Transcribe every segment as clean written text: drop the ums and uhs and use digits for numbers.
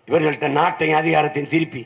இவர்கள்ட்ட நாட்டையும் அதிகாரத்தையும் திருப்பி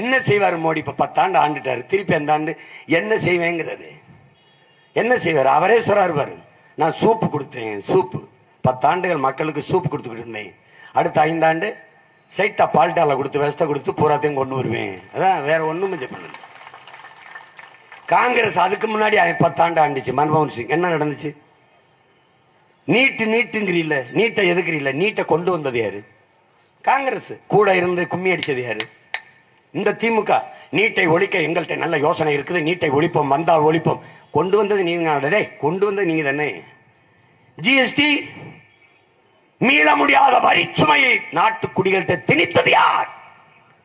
என்ன செய்வார் மோடி? இப்ப 10 ஆண்டு ஆண்டுட்டாரு, திருப்பி அந்த ஆண்டு என்ன செய்வேங்கிறது என்ன செய்வார்? அவரே சொல்றாரு பாரு, நான் சூப்பு கொடுத்தேன், சூப்பு 10 ஆண்டுகள் மக்களுக்கு சூப்பு கொடுத்துக்கிட்டு இருந்தேன், அடுத்த 5 ஆண்டு ஸ்ட்ரைட்டா பால்டால கொடுத்து வெஸ்ட கொடுத்து பூராத்தையும் கொண்டு வருவேன். அதான், வேற ஒண்ணும் பண்ணல. காங்கிரஸ் அதுக்கு முன்னாடி 10 ஆண்டு ஆண்டுச்சு. மன்மோகன் சிங் என்ன நடந்துச்சு? நீட்டுங்கிறீல்ல, நீட்டை எதுக்குறீல்ல, நீட்டை கொண்டு வந்தது யாரு? காங்கிரஸ். கூட இருந்து கும்மி அடிச்சது யாரு? இந்த திமுக. நீட்டை ஒழிக்க எங்கள்கிட்ட நல்ல யோசனை இருக்குது, நீட்டை ஒழிப்போம், வந்தால் ஒழிப்போம். கொண்டு வந்தது நீங்க, கொண்டு வந்தது நீங்க தானே. ஜிஎஸ்டி மீள முடியாத வரி சுமையை நாட்டு குடிகள்கிட்ட திணித்தது யார்?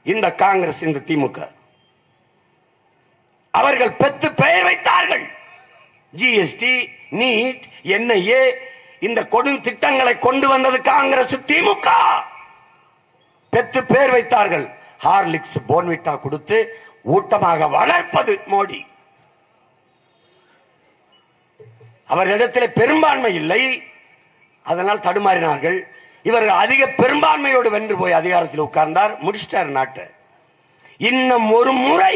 இந்த காங்கிரஸ், இந்த திமுக. அவர்கள் பெத்து பெயர் வைத்தார்கள். ஜிஎஸ்டி, நீட், என்ஐஏ, இந்த கொடும் திட்டங்களை கொண்டு வந்தது காங்கிரஸ், திமுக. பெத்து பெயர் வைத்தார்கள். ஹார்லிக்ஸ், போன்விட்டா கொடுத்து ஊட்டமாக வளர்ப்பது மோடி. அவர்களிடத்தில் பெரும்பான்மை இல்லை, அதனால் தடுமாறினார்கள். இவர்கள் அதிக பெரும்பான்மையோடு வென்று போய் அதிகாரத்தில் உட்கார்ந்தார், முடிச்சிட்டார் நாட்டை. இன்னும் ஒரு முறை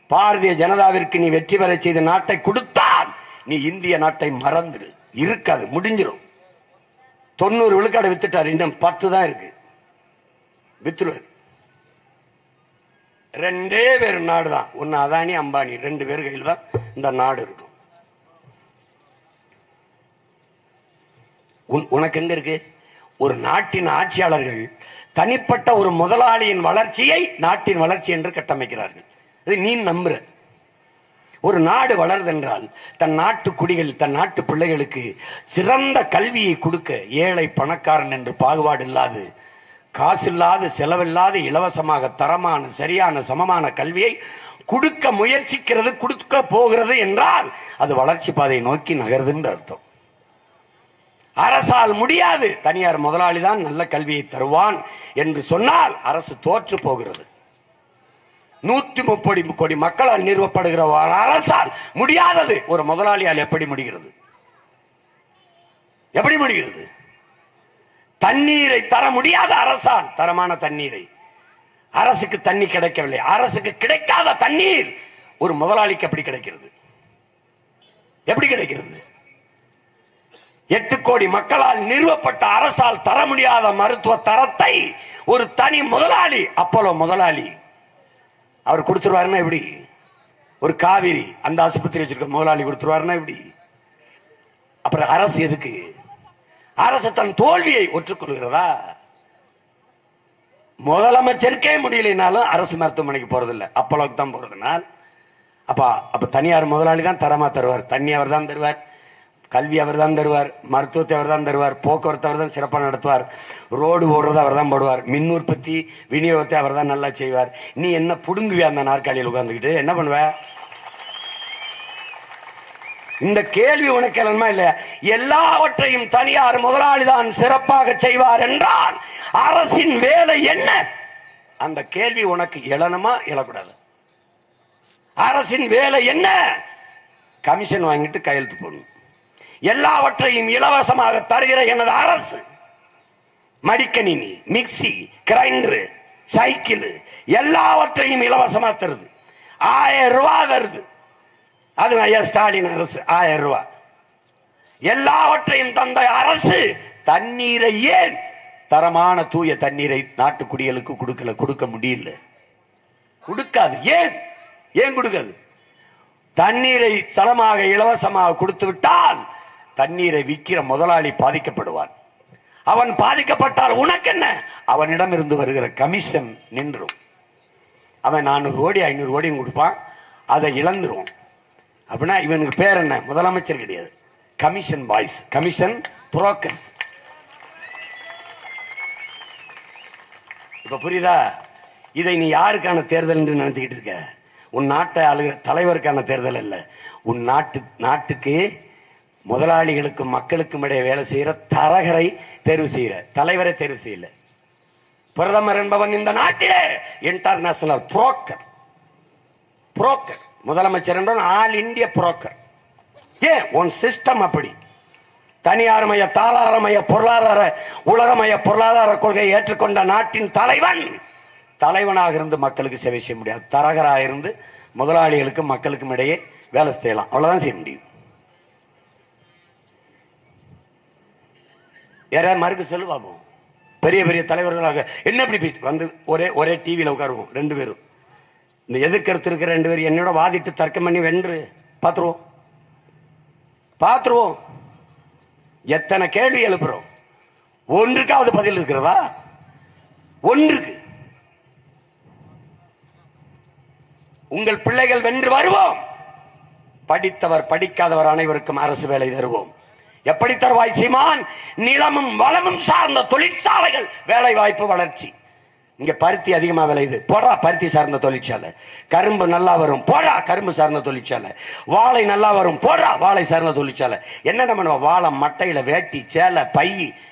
பாரதிய ஜனதாவிற்கு நீ வெற்றி பெற செய்த நாட்டை கொடுத்தால் நீ இந்திய நாட்டை மறந்துரு, இருக்காது, முடிஞ்சிடும். 90 விழுக்காடு வித்துட்டார், இன்னும் 10 தான் இருக்கு, வித்துருவார். 2 பேர் நாடு தான், ஒன்னு அதானி அம்பானி, 2 பேர் கையில் தான் இந்த நாடு இருக்கும். உனக்கு எங்க இருக்கு? ஒரு நாட்டின் ஆட்சியாளர்கள் தனிப்பட்ட ஒரு முதலாளியின் வளர்ச்சியை நாட்டின் வளர்ச்சி என்று கட்டமைக்கிறார்கள். அது நீ நம்புற. ஒரு நாடு வளருதென்றால் தன் நாட்டு குடிகள், தன் நாட்டு பிள்ளைகளுக்கு சிறந்த கல்வியை கொடுக்க, ஏழை பணக்காரன் என்று பாகுபாடு இல்லாது, காசில்லாத செலவில்லாத இலவசமாக தரமான சரியான சமமான கல்வியை கொடுக்க முயற்சிக்கிறது, கொடுக்க போகிறது என்றால் அது வளர்ச்சி பாதையை நோக்கி நகருதுன்ற அர்த்தம். அரசால் முடியாது, தனியார் முதலாளி தான் நல்ல கல்வியை தருவான் என்று சொன்னால் அரசு தோற்று போகிறது. 130 கோடி மக்களால் நிறுவப்படுகிற அரசால் முடியாதது ஒரு முதலாளியால் எப்படி முடிகிறது? எப்படி முடிகிறது? தண்ணீரை தர முடியாத அரசால் தரமான தண்ணீரை, அரசுக்கு தண்ணி கிடைக்கவில்லை, அரசுக்கு கிடைக்காத தண்ணீர் ஒரு முதலாளிக்கு எப்படி கிடைக்கிறது? எப்படி கிடைக்கிறது? 8 கோடி மக்களால் நிறுவப்பட்ட அரசால் தர முடியாத மருத்துவ தரத்தை ஒரு தனி முதலாளி, அப்போலோ முதலாளி, அவர் கொடுத்துருவாருன்னா எப்படி? ஒரு காவிரி அந்த ஆஸ்பத்திரி வச்சிருக்க முதலாளி கொடுத்துருவாருன்னா எப்படி? அப்புறம் அரசு எதுக்கு? அரசு தன் தோல்வியை ஒற்றுக்கொள்கிறதா? முதலமைச்சருக்கே முடியலைனாலும் அரசு மருத்துவமனைக்கு போறதில்லை, அப்போலோக்கு தான் போறதுனால். அப்ப தனியார் முதலாளி தான் தரமா தருவார், தண்ணி அவர் தான் தருவார், கல்வி அவர் தான் தருவார், மருத்துவத்தை அவர் தான் தருவார், போக்குவரத்து அவர் தான் சிறப்பாக நடத்துவார், ரோடு போடுறது அவர் தான் போடுவார், மின் உற்பத்தி விநியோகத்தை அவர் தான் நல்லா செய்வார். நீ என்ன புடுங்குவியா அந்த நாற்காலியில் உட்கார்ந்துக்கிட்டு? என்ன பண்ணுவ? இந்த கேள்வி உனக்கு எழணுமா இல்லையா? எல்லாவற்றையும் தனியார் முதலாளி தான் சிறப்பாக செய்வார் என்றால் அரசின் வேலை என்ன? அந்த கேள்வி உனக்கு எழணுமா எழக்கூடாது? அரசின் வேலை என்ன? கமிஷன் வாங்கிட்டு கையெழுத்து போடணும். எல்லாவற்றையும் இலவசமாக தருகிற எனது அரசு, மடிக்கணினி, மிக்சி, கிரைண்டர், சைக்கிள் எல்லாவற்றையும் இலவசமா தருது. 1000 ரூபாய் தருது. அது ஐயா ஸ்டாலின் அரசு 1000 ரூபாய். எல்லாவற்றையும் தந்த அரசு தண்ணீரை, ஏன் தரமான தூய தண்ணீரை நாட்டு குடிகளுக்கு கொடுக்க முடியல, கொடுக்காது. ஏன் ஏன் கொடுக்காது? தண்ணீரை சலமாக இலவசமாக கொடுத்து விட்டால் தண்ணீரை விற்கிற முதலாளி பாதிக்கப்படுவான். அவன் பாதிக்கப்பட்டால் உனக்கு என்ன? அவனிடம் இருந்து வருகிற கமிஷன் நின்றும். அவன் 400 கோடி 500 கோடியும் கொடுப்பான், அதை இழந்துருவான். அப்படின்னா இவனுக்கு பேர் என்ன? முதலமைச்சர் கிடையாது, கமிஷன் பாய்ஸ், கமிஷன் புரோக்கர். இப்ப புரியுதா? இதை நீ யாருக்கான தேர்தல் என்று நினைச்சுக்கிட்டு இருக்க? உன் நாட்டை ஆளுகிற தலைவருக்கான தேர்தல் அல்ல. உன் நாட்டுக்கு முதலாளிகளுக்கும் மக்களுக்கும் இடையே வேலை செய்யற தரகரை தேர்வு செய்யற, தலைவரை தேர்வு செய்யல. பிரதமர் என்பவன் இந்த நாட்டிலே இன்டர்நேஷனல் புரோக்கர். முதலமைச்சர் என்றால் ஆல் இந்தியா புரோக்கர். ஏன்? உன் சிஸ்டம் அப்படி. தனியார்மய தாராளமய பொருளாதார உலகமய பொருளாதார கொள்கையை ஏற்றுக்கொண்ட நாட்டின் தலைவனாக இருந்து மக்களுக்கு சேவை செய்ய முடியாது. தரகராக இருந்து முதலாளிகளுக்கும் மக்களுக்கும் இடையே வேலை செய்யலாம், அவ்வளவுதான் செய்ய முடியும். யாராவது மறுக்க சொல்லுவாமோ? பெரிய பெரிய தலைவர்களாக என்ன இப்படி வந்து ஒரே டிவியில உட்காருவோம் ரெண்டு பேரும், இந்த எதிர்கருத்து இருக்கிற ரெண்டு பேரும் என்னோட வாதிட்டு தர்க்கம் பண்ணி வென்று பாத்துருவோம். எத்தனை கேள்வி எழுப்புறோம், ஒன்றுக்காவது பதில் இருக்கிறதா? ஒன்றுக்கு உங்கள் பிள்ளைகள் வென்று வருவோம். படித்தவர் படிக்காதவர் அனைவருக்கும் அரசு வேலை தருவோம். எப்படி தருவாய் சீமான்? நிலமும் வளமும் சார்ந்த தொழிற்சாலைகள், வேலை வாய்ப்பு, வளர்ச்சி. இங்க பருத்தி அதிகமா விளையுது, போடா பருத்தி சார்ந்த தொழிற்சாலை. கரும்பு நல்லா வரும், போடா கரும்பு சார்ந்த தொழிற்சாலை. வாழை நல்லா வரும், போடா வாழை சார்ந்த தொழிற்சாலை. என்னென்ன பண்ணுவோம்? வாழை மட்டையில வேட்டி, சேலை, பை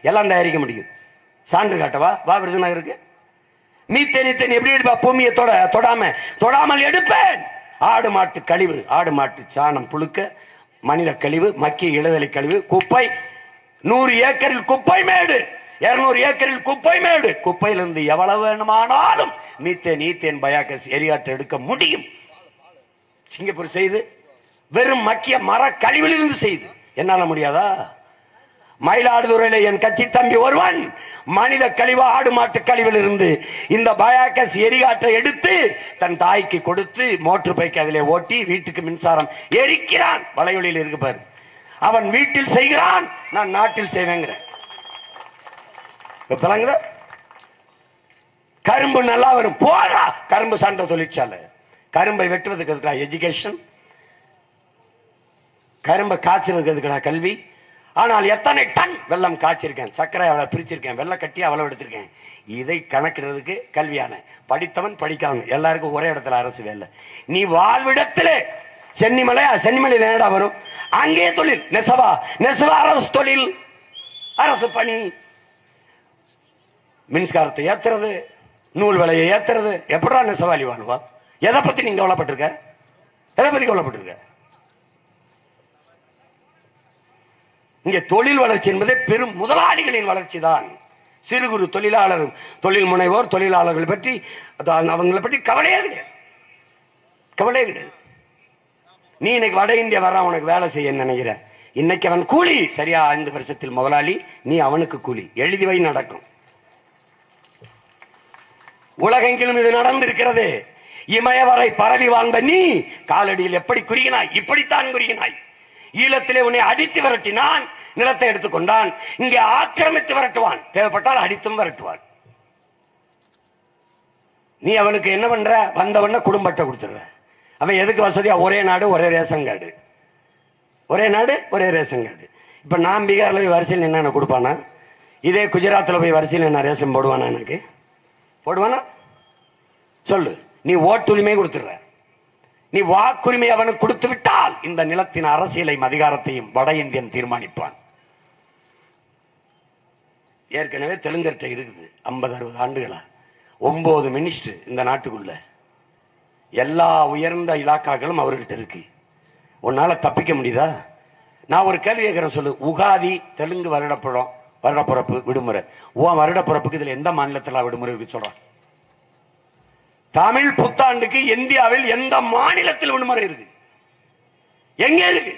எல்லாம் தயாரிக்க முடியும். சான்று காட்டவா? வா விருதுநகருக்கு. மீத்தேனி எப்படி எடுப்பா? பூமியை தொடாமல் எடுப்பேன். ஆடு மாட்டு கழிவு, ஆடு மாட்டு சாணம் புழுக்க, மனித கழிவு, மக்கிய இழுதலை கழிவு, குப்பை, 100 ஏக்கரில் குப்பை மேடு, 200 ஏக்கரில் குப்பை மேடு. குப்பையிலிருந்து எவ்வளவு வேணுமானாலும் மீத்தேன் பயாகஸ் எரியாற்று எடுக்க முடியும். சிங்கப்பூர் செய்து வெறும் மக்கிய மர கழிவிலிருந்து செய்து என்னால முடியாதா? மயிலாடுதுறையில என் கட்சி தம்பி ஒருவன் மனித கழிவு, ஆடு மாட்டு கழிவில் இருந்து இந்த பயாகஸ் எரிகாற்றை எடுத்து தன் தாய்க்கு கொடுத்து மோட்டர் பைக்கு அதிலே ஓட்டி வீட்டுக்கு மின்சாரம் எரிக்கிறான். வளையொலியில் இருக்கு பாரு. அவன் வீட்டில் செய்கிறான், நான் நாட்டில் செய்வேங்கிறேன். கரும்பு நல்லா வரும், போறா கரும்பு சார்ந்த தொழிற்சாலை. கரும்பை வெட்டுவதற்கு எதுக்குடா எஜுகேஷன்? கரும்பை காய்ச்சலுக்கு எதுக்குடா கல்வி? ஆனால் எத்தனை டன் வெள்ளம் காய்ச்சிருக்கேன், சர்க்கரை அவ்வளவு பிரிச்சிருக்கேன், வெள்ளை கட்டி அவ்வளவு எடுத்திருக்கேன். இதை கணக்கிடுறதுக்கு கல்வியான படித்தவன் படிக்காதவன் எல்லாருக்கும் ஒரே இடத்துல அரசு வேலை. நீ வாழ்விடத்திலே சென்னிமலை நேரடா வரும், அங்கே தொழில் நெசவா அரசு தொழில், அரசு பணி. மின்சாரத்தை ஏத்துறது, நூல் விலையை ஏத்துறது, எப்படா நெசவாளி வாழ்வா? எதை பத்தி நீங்க கவலைப்பட்டிருக்க? எதை பத்தி கவலைப்பட்டிருக்க? இங்கே தொழில் வளர்ச்சி என்பது பெரும் முதலாளிகளின் வளர்ச்சி தான். சிறு குறு தொழிலாளரும் தொழில் முனைவோர் தொழிலாளர்கள் பற்றி அவங்களை பற்றி கவலையே கிடையாது. நீ இன்னைக்கு வட இந்தியா வர உனக்கு வேலை செய்ய நினைக்கிற, இன்னைக்கு அவன் கூலி, சரியா 5 வருஷத்தில் முதலாளி, நீ அவனுக்கு கூலி. எழுதி வை, நடக்கும். உலகெங்கிலும் இது நடந்திருக்கிறது. இமயவரை பரவி வாழ்ந்த நீ காலடியில் எப்படி குறுகினாய்? இப்படித்தான் குறுகினாய். ஈழத்திலே உன்னை அடித்து விரட்டினான், நிலத்தை எடுத்துக்கொண்டான். இங்கே ஆக்கிரமித்து விரட்டுவான், தேவைப்பட்டால் அடித்தும் விரட்டுவான். நீ அவனுக்கு என்ன பண்ற? வந்தவன குடும்பத்தை கொடுத்துடுற. அவன் எதுக்கு வசதியா? ஒரே நாடு ஒரே ரேஷன் கார்டு, ஒரே நாடு ஒரே ரேஷன் கார்டு. இப்ப நான் பீகார்ல போய் வரிசையில் என்ன கொடுப்பானா? இதே குஜராத்ல போய் வரிசையில் என்ன ரேஷன் போடுவானா? எனக்கு போடுவானா? சொல்லு. நீ ஓட்டுரிமை கொடுத்துடுற. நீ வாக்குரிமை அவனுக்கு கொடுத்து விட்டால் இந்த நிலத்தின் அரசியலையும் அதிகாரத்தையும் வட இந்தியன் தீர்மானிப்பான். ஏற்கனவே தெலுங்கர்கிட்ட இருக்குது 50-60 ஆண்டுகளா 9 மினிஸ்டர் இந்த நாட்டுக்குள்ள. எல்லா உயர்ந்த இலாக்காக்களும் அவர்கிட்ட இருக்கு. உன்னால தப்பிக்க முடியுதா? நான் ஒரு கேள்வி கேட்கிறேன், சொல்லு. உகாதி தெலுங்கு வருடப்பிறப்பு விடுமுறை. வருடப்பிறப்புக்கு இதுல எந்த மாநிலத்தில் விடுமுறை இருக்கு சொல்றான்? தமிழ் புத்தாண்டுக்கு இந்தியாவில் எந்த மாநிலத்தில் விடுமுறை இருக்கு? எங்க இருக்கு?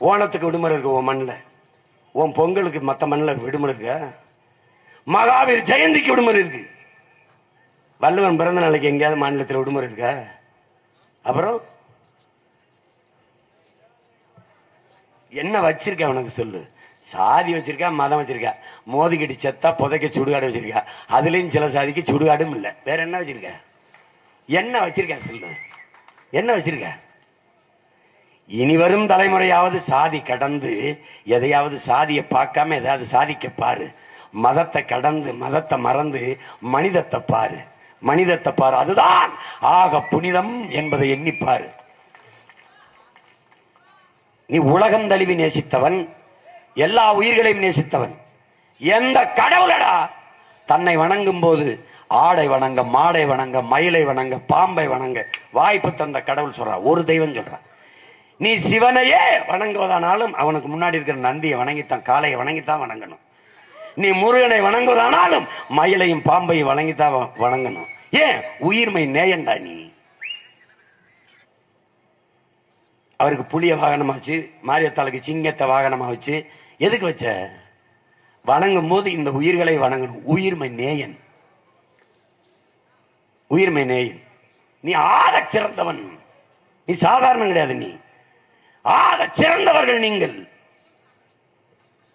ஓணத்துக்கு விடுமுறை இருக்கு உன் மண்ணில், உன் பொங்கலுக்கு மற்ற மண்ணில் விடுமுறை இருக்கு. மகாவீர் ஜெயந்திக்கு விடுமுறை இருக்கு. வள்ளுவன் பிறந்த நாளைக்கு எங்கேயாவது மாநிலத்தில் விடுமுறை இருக்கா? அப்புறம் என்ன வச்சிருக்க உனக்கு சொல்லு? சாதி வச்சிருக்கா, மதம் வச்சிருக்கா, மோதிக்கிட்டு செத்தா புதைக்க சுடுகாடு வச்சிருக்கா. அதுலயும் சில சாதிக்கு சுடுகாடும் இல்ல. வேற என்ன வச்சிருக்க? என்ன வச்சிருக்க சொல்லு? என்ன வச்சிருக்க? இனி வரும் தலைமுறையாவது சாதி கடந்து எதையாவது சாதியை பார்க்காம எதாவது சாதிக்க பாரு. மதத்தை கடந்து மதத்தை மறந்து மனிதத்தை பாரு, மனிதத்தை பாரு. அதுதான் ஆக புனிதம் என்பதை எண்ணிப்பாரு. நீ உலகம் தழுவி நேசித்தவன், எல்லா உயிர்களையும் நேசித்தவன். எந்த கடவுளடா தன்னை வணங்கும் போது ஆடை வணங்க, மாடை வணங்க, மயிலை வணங்க, பாம்பை வணங்க வாய்ப்பு தந்த கடவுள் சொல்றான்? ஒரு தெய்வம் சொல்றான். நீ சிவனையே வணங்குவதானாலும் அவனுக்கு முன்னாடி இருக்கிற நந்தியை வணங்கித்தான், காளையை வணங்கித்தான் வணங்கணும். நீ முருகனை வணங்குவதானாலும் மயிலையும் பாம்பையும் வணங்கித்தான் வணங்கணும். ஏன்? உயிர்மை நேயண்டா நீ. அவருக்கு புலிய வாகனமா வச்சு, மாரியத்தாளுக்கு சிங்கத்தை வாகனமா வச்சு எதுக்கு வச்ச? வணங்கும் போது இந்த உயிர்களை வணங்கணும். உயிர்மை நேயன், உயிர்மை நேயன். நீ ஆக சிறந்தவன், நீ சாதாரணம் கிடையாது, நீ ஆக சிறந்தவர்கள் நீங்கள்.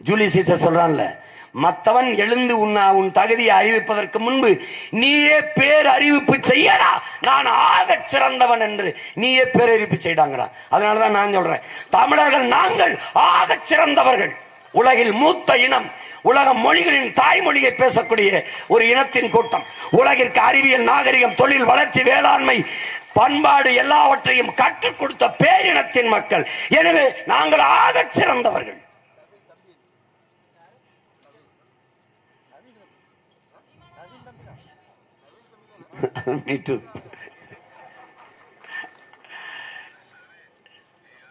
ஜூலியஸ் சீசர் சொல்றான்ல, மற்றவன் எழுந்து உன் தகுதியை அறிவிப்பதற்கு முன்பு நீயே பேர் அறிவிப்பு செய்யடா, நான் ஆக சிறந்தவன் என்று நீயே பேரறிவிப்பு செய்தாங்கிறான். அதனாலதான் நான் சொல்றேன், தமிழர்கள் நாங்கள் ஆக சிறந்தவர்கள். உலகில் மூத்த இனம், உலக மொழிகளின் தாய்மொழியை பேசக்கூடிய ஒரு இனத்தின் கூட்டம். உலகிற்கு அறிவியல், நாகரிகம், தொழில் வளர்ச்சி, வேளாண்மை, பண்பாடு எல்லாவற்றையும் கற்றுக் கொடுத்த பேரினத்தின் மக்கள். எனவே நாங்கள் ஆக சிறந்தவர்கள். Me too.